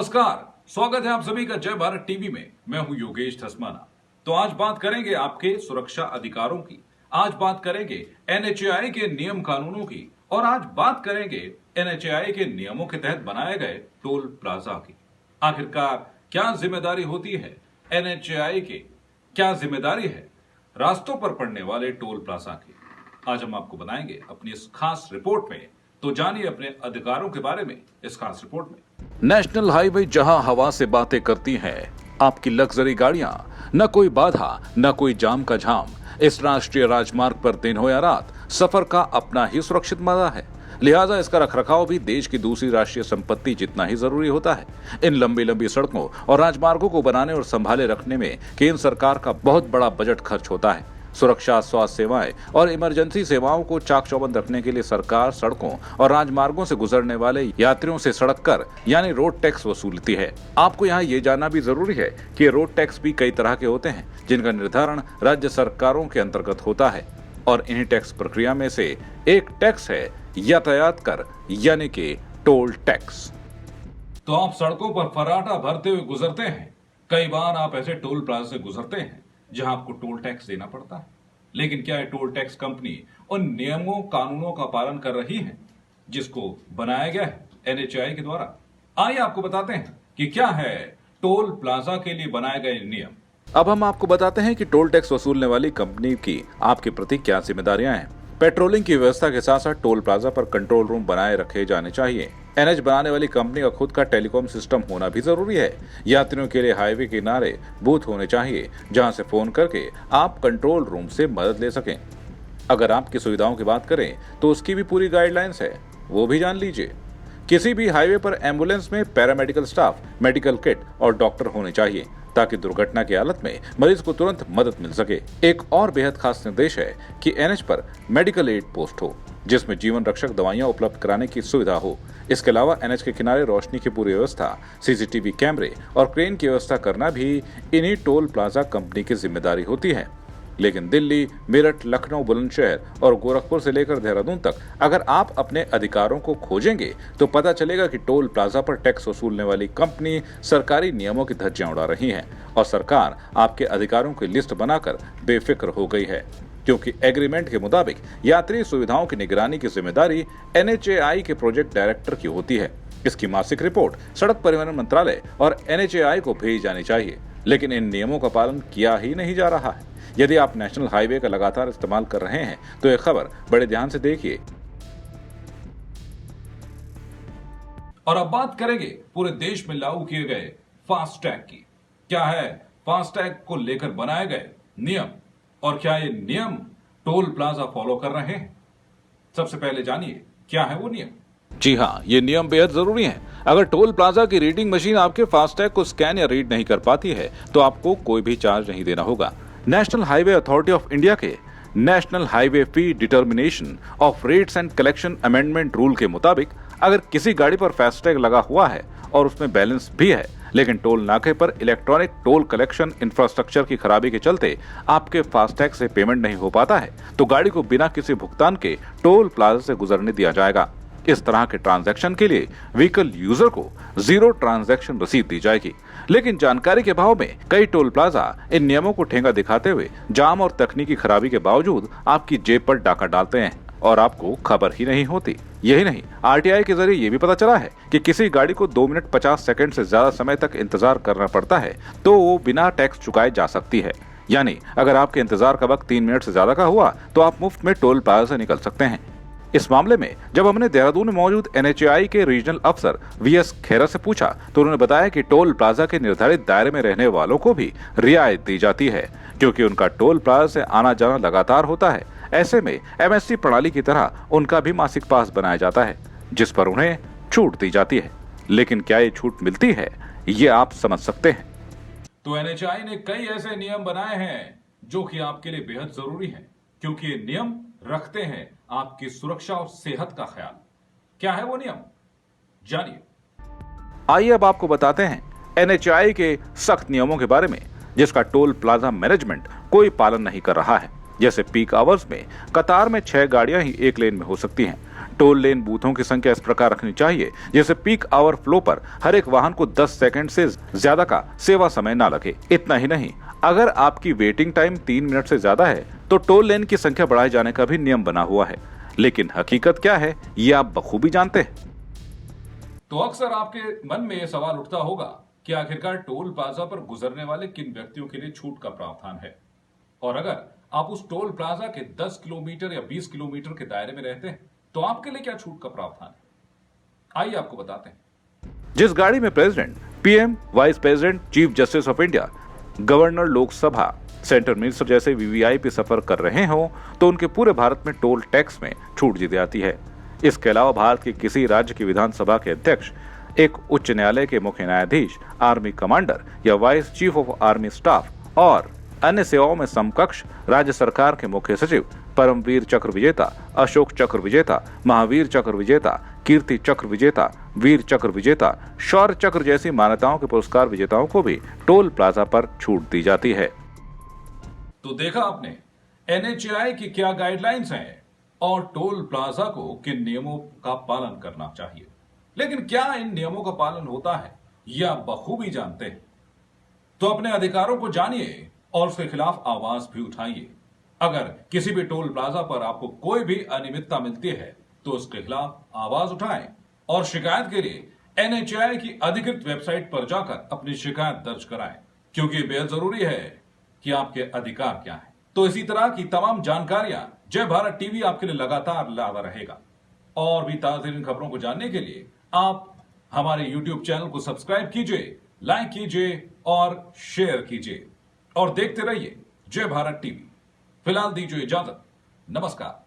नमस्कार, स्वागत है आप सभी का जय भारत टीवी में। मैं हूं योगेश धस्माना। तो आज बात करेंगे आपके सुरक्षा अधिकारों की, आज बात करेंगे एनएचएआई के नियम कानूनों की और आज बात करेंगे एनएचएआई के नियमों के तहत बनाए गए टोल प्लाजा की। आखिरकार क्या जिम्मेदारी होती है एनएचएआई के, क्या जिम्मेदारी है रास्तों पर पड़ने वाले टोल प्लाजा की, आज हम आपको बताएंगे अपनी इस खास रिपोर्ट में। तो जानिए अपने अधिकारों के बारे में इस खास रिपोर्ट में। नेशनल हाईवे जहां हवा से बातें करती हैं, आपकी लग्जरी गाड़ियां, न कोई बाधा न कोई जाम का झाम। इस राष्ट्रीय राजमार्ग पर दिन हो या रात, सफर का अपना ही सुरक्षित मजा है। लिहाजा इसका रखरखाव भी देश की दूसरी राष्ट्रीय संपत्ति जितना ही जरूरी होता है। इन लंबी लंबी सड़कों और राजमार्गों को बनाने और संभाले रखने में केंद्र सरकार का बहुत बड़ा बजट खर्च होता है। सुरक्षा, स्वास्थ्य सेवाएं और इमरजेंसी सेवाओं को चाक चौबंद रखने के लिए सरकार सड़कों और राजमार्गों से गुजरने वाले यात्रियों से सड़क कर यानी रोड टैक्स वसूलती है। आपको यहाँ ये जानना भी जरूरी है कि रोड टैक्स भी कई तरह के होते हैं, जिनका निर्धारण राज्य सरकारों के अंतर्गत होता है और इन्हीं टैक्स प्रक्रिया में से एक टैक्स है यातायात कर यानी कि टोल टैक्स। तो आप सड़कों पर फर्राटा भरते हुए गुजरते हैं। कई बार आप ऐसे टोल प्लाजा से गुजरते हैं जहां आपको टोल टैक्स देना पड़ता है, लेकिन क्या ये टोल टैक्स कंपनी उन नियमों कानूनों का पालन कर रही है जिसको बनाया गया है एनएचएआई के द्वारा? आइए आपको बताते हैं कि क्या है टोल प्लाजा के लिए बनाए गए नियम। अब हम आपको बताते हैं कि टोल टैक्स वसूलने वाली कंपनी की आपके प्रति क्या जिम्मेदारियां हैं। पेट्रोलिंग की व्यवस्था के साथ साथ टोल प्लाजा पर कंट्रोल रूम बनाए रखे जाने चाहिए। एनएच बनाने वाली कंपनी का खुद का टेलीकॉम सिस्टम होना भी जरूरी है। यात्रियों के लिए हाईवे किनारे बूथ होने चाहिए जहां से फोन करके आप कंट्रोल रूम से मदद ले सकें। अगर आपकी सुविधाओं की बात करें तो उसकी भी पूरी गाइडलाइंस है, वो भी जान लीजिए। किसी भी हाईवे पर एम्बुलेंस में पैरामेडिकल स्टाफ, मेडिकल किट और डॉक्टर होने चाहिए ताकि दुर्घटना की हालत में मरीज को तुरंत मदद मिल सके। एक और बेहद खास निर्देश है कि एनएच पर मेडिकल एड पोस्ट हो जिसमें जीवन रक्षक दवाइयां उपलब्ध कराने की सुविधा हो। इसके अलावा एनएच के किनारे रोशनी की पूरी व्यवस्था, सीसीटीवी कैमरे और क्रेन की व्यवस्था करना भी इन्हीं टोल प्लाजा कंपनी की जिम्मेदारी होती है। लेकिन दिल्ली, मेरठ, लखनऊ, बुलंदशहर और गोरखपुर से लेकर देहरादून तक अगर आप अपने अधिकारों को खोजेंगे तो पता चलेगा कि टोल प्लाजा पर टैक्स वसूलने वाली कंपनी सरकारी नियमों की धज्जियां उड़ा रही है और सरकार आपके अधिकारों की लिस्ट बनाकर बेफिक्र हो गई है, क्योंकि एग्रीमेंट के मुताबिक यात्री सुविधाओं की निगरानी की जिम्मेदारी एनएचएआई के प्रोजेक्ट डायरेक्टर की होती है। इसकी मासिक रिपोर्ट सड़क परिवहन मंत्रालय और एनएचएआई को भेजी जानी चाहिए, लेकिन इन नियमों का पालन किया ही नहीं जा रहा है। यदि आप नेशनल हाईवे का लगातार इस्तेमाल कर रहे हैं तो यह खबर बड़े ध्यान से देखिए। और अब बात करेंगे पूरे देश में लागू किए गए फास्टैग की। क्या है फास्टैग को लेकर बनाए गए नियम और क्या ये नियम टोल प्लाजा फॉलो कर रहे हैं? सबसे पहले जानिए क्या है वो नियम। जी हाँ, ये नियम बेहद जरूरी हैं। अगर टोल प्लाजा की रीडिंग मशीन आपके फास्टैग को स्कैन या रीड नहीं कर पाती है तो आपको कोई भी चार्ज नहीं देना होगा। National Highway Authority of India के national highway fee determination of rates and collection amendment rule के मुताबिक अगर किसी गाड़ी पर फास्टैग लगा हुआ है और उसमें बैलेंस भी है, लेकिन टोल नाके पर इलेक्ट्रॉनिक टोल कलेक्शन इंफ्रास्ट्रक्चर की खराबी के चलते आपके फास्टैग से पेमेंट नहीं हो पाता है, तो गाड़ी को बिना किसी भुगतान के टोल प्लाजा से गुजरने दिया जाएगा। इस तरह के ट्रांजैक्शन के लिए व्हीकल यूजर को 0 ट्रांजैक्शन रसीद दी जाएगी। लेकिन जानकारी के अभाव में कई टोल प्लाजा इन नियमों को ठेंगा दिखाते हुए जाम और तकनीकी खराबी के बावजूद आपकी जेब पर डाका डालते हैं और आपको खबर ही नहीं होती। यही नहीं, आरटीआई के जरिए ये भी पता चला है कि किसी गाड़ी को 2 मिनट 50 सेकंड से ज्यादा समय तक इंतजार करना पड़ता है तो वो बिना टैक्स चुकाए जा सकती है। यानी अगर आपके इंतजार का वक्त 3 मिनट से ज्यादा का हुआ तो आप मुफ्त में टोल प्लाजा से निकल सकते हैं। इस मामले में जब हमने देहरादून में मौजूद एनएचएआई के रीजनल अफसर वीएस खेरा से पूछा तो उन्होंने बताया कि टोल प्लाजा के निर्धारित दायरे में रहने वालों को भी रियायत दी जाती है, क्योंकि उनका टोल प्लाजा से आना जाना लगातार होता है। ऐसे में एमएससी प्रणाली की तरह उनका भी मासिक पास बनाया जाता है जिस पर उन्हें छूट दी जाती है। लेकिन क्या ये छूट मिलती है, ये आप समझ सकते हैं। तो एनएचएआई ने कई ऐसे नियम बनाए हैं जो कि आपके लिए बेहद जरूरी हैं, क्योंकि ये नियम रखते हैं आपकी सुरक्षा और सेहत का ख्याल। क्या है वो नियम, जानिए। आइए अब आपको बताते हैं एनएचएआई के सख्त नियमों के बारे में जिसका टोल प्लाजा मैनेजमेंट कोई पालन नहीं कर रहा है। जैसे पीक आवर्स में कतार में 6 गाड़ियां ही एक लेन में हो सकती हैं। टोल लेन बूथों की संख्या इस प्रकार रखनी चाहिए जैसे पीक आवर फ्लो पर हर एक वाहन को 10 सेकंड से ज्यादा का सेवा समय ना लगे। इतना ही नहीं, अगर आपकी वेटिंग टाइम 3 मिनट से ज्यादा है तो टोल लेन की संख्या बढ़ाए जाने का भी नियम बना हुआ है। लेकिन हकीकत क्या है ये आप बखूबी जानते हैं। तो अक्सर आपके मन में यह सवाल उठता होगा कि आखिरकार टोल प्लाजा पर गुजरने वाले किन व्यक्तियों के लिए छूट का प्रावधान है, और अगर आप उस टोल प्लाजा के 10 किलोमीटर या 20 किलोमीटर के दायरे में रहते हैं तो आपके लिए क्या छूट का प्रावधान है। आइए आपको बताते हैं। जिस गाड़ी में president, PM, vice president, chief justice of India, governor, Lok Sabha, central minister जैसे वीवीआईपी सफर कर रहे हो तो उनके पूरे भारत में टोल टैक्स में छूट दी जाती है। इसके अलावा भारत के किसी राज्य की विधानसभा के अध्यक्ष, एक उच्च न्यायालय के मुख्य न्यायाधीश, आर्मी कमांडर या vice chief of army staff और अन्य सेवाओं में समकक्ष राज्य सरकार के मुख्य सचिव, परमवीर चक्र विजेता, अशोक चक्र विजेता, महावीर चक्र विजेता, कीर्ति चक्र विजेता, वीर चक्र विजेता, शौर्य चक्र जैसी मान्यताओं के पुरस्कार विजेताओं को भी टोल प्लाजा पर छूट दी जाती है। तो देखा आपने एनएचएआई की क्या गाइडलाइंस हैं और टोल प्लाजा को किन नियमों का पालन करना चाहिए। लेकिन क्या इन नियमों का पालन होता है यह आप बखूबी जानते हैं। तो अपने अधिकारों को जानिए और उसके खिलाफ आवाज भी उठाइए। अगर किसी भी टोल प्लाजा पर आपको कोई भी अनियमितता मिलती है तो उसके खिलाफ आवाज उठाएं और शिकायत के लिए एनएचएआई की अधिकृत वेबसाइट पर जाकर अपनी शिकायत दर्ज कराएं, क्योंकि बेहद जरूरी है कि आपके अधिकार क्या है। तो इसी तरह की तमाम जानकारियां जय भारत टीवी आपके लिए लगातार लाता रहेगा। और भी ताज़ा खबरों को जानने के लिए आप हमारे यूट्यूब चैनल को सब्सक्राइब कीजिए, लाइक कीजिए और शेयर कीजिए और देखते रहिए जय भारत टीवी। फिलहाल दीजिए इजाजत। नमस्कार।